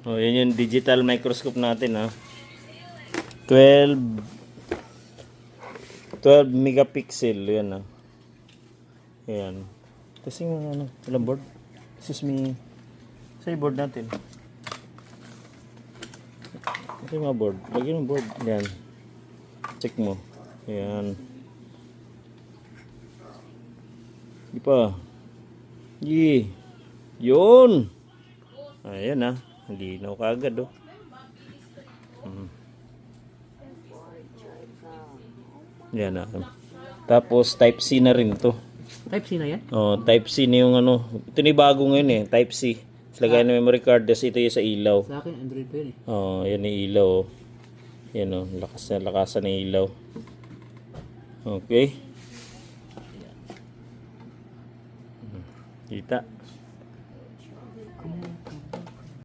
Oh, yan yung digital microscope natin, ha. 12 megapixel, yan, ha. Ayan. Kasi yung ano, ilang board? Excuse me. Sa board natin. Ito yung mga board. Lagyan ng board. Yan. Check mo. Ayan. Di pa. Yun. Ayan, ha. Hindi na kagad, oh. Yan, ha. Tapos type C na rin to. Type C na yan? Oh, type C na yung ano. Ito ni bago ngayon eh, type C. Lagay na memory card, das ito yung sa ilaw. Sa akin, Android pa yun eh. Oh, yan yung ilaw. Oh. Yan oh, lakasan ng ilaw. Okay. Kita.